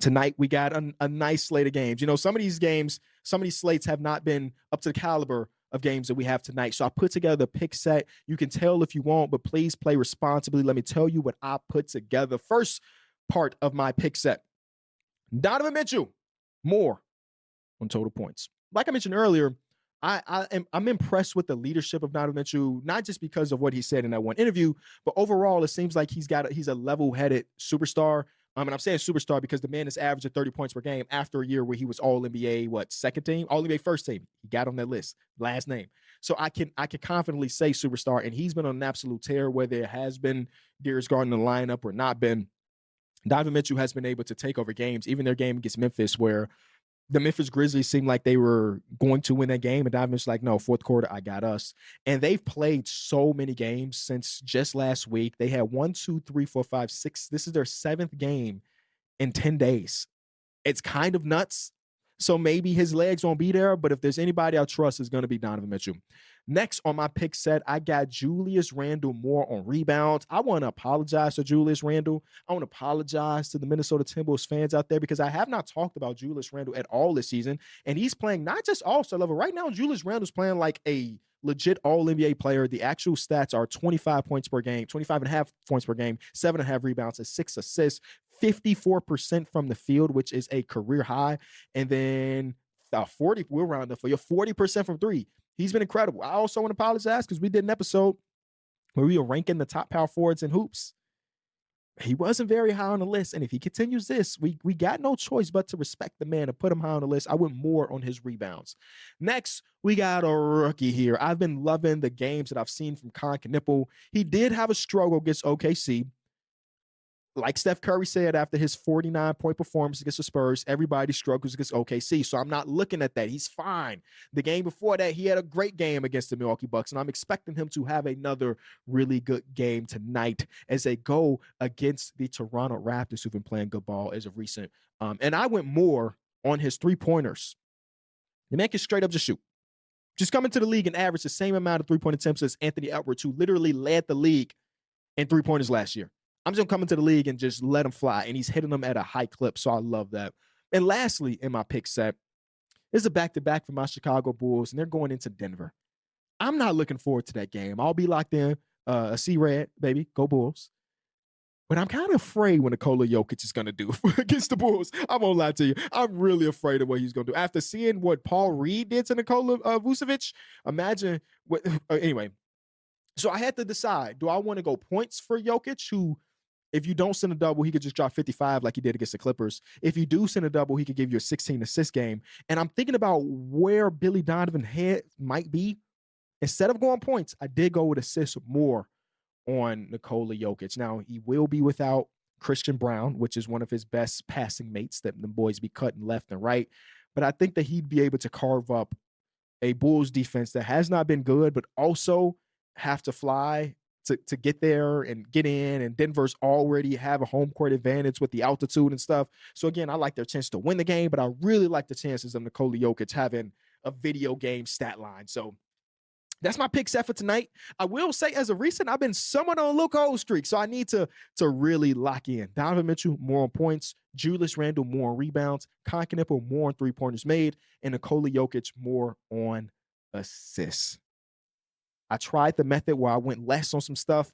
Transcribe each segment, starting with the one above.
Tonight, we got a nice slate of games. You know, some of these games, some of these slates have not been up to the caliber of games that we have tonight. So I put together a pick set. You can tell if you want, but please play responsibly. Let me tell you what I put together. First part of my pick set, Donovan Mitchell, more on total points. Like I mentioned earlier, I'm impressed with the leadership of Donovan Mitchell, not just because of what he said in that one interview, but overall, it seems like he's a level-headed superstar. And I'm saying superstar because the man is averaging 30 points per game after a year where he was All-NBA, second team? All-NBA first team. He got on that list, last name. So I can confidently say superstar, and he's been on an absolute tear, whether it has been Darius Garland in the lineup or not been. Donovan Mitchell has been able to take over games, even their game against Memphis, where the Memphis Grizzlies seemed like they were going to win that game, and Donovan's like, no, fourth quarter, I got us. And they've played so many games since just last week. They had 1, 2, 3, 4, 5, 6. This is their 7th game in 10 days. It's kind of nuts. So maybe his legs won't be there, but if there's anybody I trust, it's going to be Donovan Mitchell. Next on my pick set, I got Julius Randle more on rebounds. I want to apologize to Julius Randle. I want to apologize to the Minnesota Timberwolves fans out there because I have not talked about Julius Randle at all this season, and he's playing not just all-star level. Right now, Julius Randle's playing like a legit All-NBA player. The actual stats are 25 points per game, 25.5 points per game, 7.5 rebounds, and 6 assists, 54% from the field, which is a career high, and then 40, we'll round up for you, 40% from three. He's been incredible. I also want to apologize because we did an episode where we were ranking the top power forwards in hoops. He wasn't very high on the list, and if he continues this, we got no choice but to respect the man and put him high on the list. I went more on his rebounds. Next, we got a rookie here. I've been loving the games that I've seen from Kon Knueppel. He did have a struggle against OKC. Like Steph Curry said after his 49-point performance against the Spurs, everybody struggles against OKC, so I'm not looking at that. He's fine. The game before that, he had a great game against the Milwaukee Bucks, and I'm expecting him to have another really good game tonight as they go against the Toronto Raptors, who've been playing good ball as of recent. And I went more on his three-pointers. The man can straight up just shoot. Just come into the league and average the same amount of three-point attempts as Anthony Edwards, who literally led the league in three-pointers last year. I'm just going to come into the league and just let him fly, and he's hitting them at a high clip, so I love that. And lastly, in my pick set, is a back-to-back for my Chicago Bulls, and they're going into Denver. I'm not looking forward to that game. I'll be locked in, see red, baby, go Bulls. But I'm kind of afraid what Nikola Jokic is going to do against the Bulls. I won't lie to you. I'm really afraid of what he's going to do. After seeing what Paul Reed did to Nikola Vucevic, imagine what anyway. So I had to decide, do I want to go points for Jokic, who, if you don't send a double, he could just drop 55 like he did against the Clippers. If you do send a double, he could give you a 16-assist game. And I'm thinking about where Billy Donovan's head might be. Instead of going points, I did go with assists more on Nikola Jokic. Now, he will be without Christian Brown, which is one of his best passing mates that the boys be cutting left and right. But I think that he'd be able to carve up a Bulls defense that has not been good, but also have to fly to get there and get in, and Denver's already have a home court advantage with the altitude and stuff. So again, I like their chance to win the game, but I really like the chances of Nikola Jokic having a video game stat line. So that's my pick set for tonight. I will say, as of recent, I've been somewhat on a low cold streak, so I need to really lock in. Donovan Mitchell, more on points. Julius Randle, more on rebounds. Kon Knueppel, more on three-pointers made. And Nikola Jokic, more on assists. I tried the method where I went less on some stuff.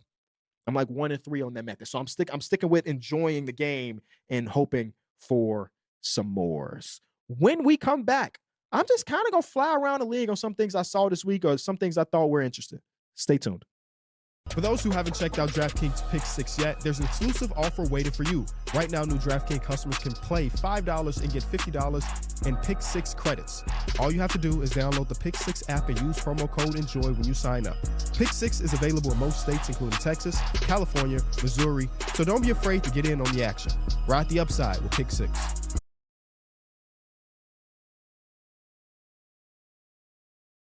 I'm like 1-3 on that method. So I'm sticking with enjoying the game and hoping for some mores. When we come back, I'm just kind of going to fly around the league on some things I saw this week or some things I thought were interesting. Stay tuned. For those who haven't checked out DraftKings Pick 6 yet, there's an exclusive offer waiting for you. Right now, new DraftKings customers can play $5 and get $50 in Pick 6 credits. All you have to do is download the Pick 6 app and use promo code ENJOY when you sign up. Pick 6 is available in most states, including Texas, California, Missouri, so don't be afraid to get in on the action. Ride the upside with Pick 6.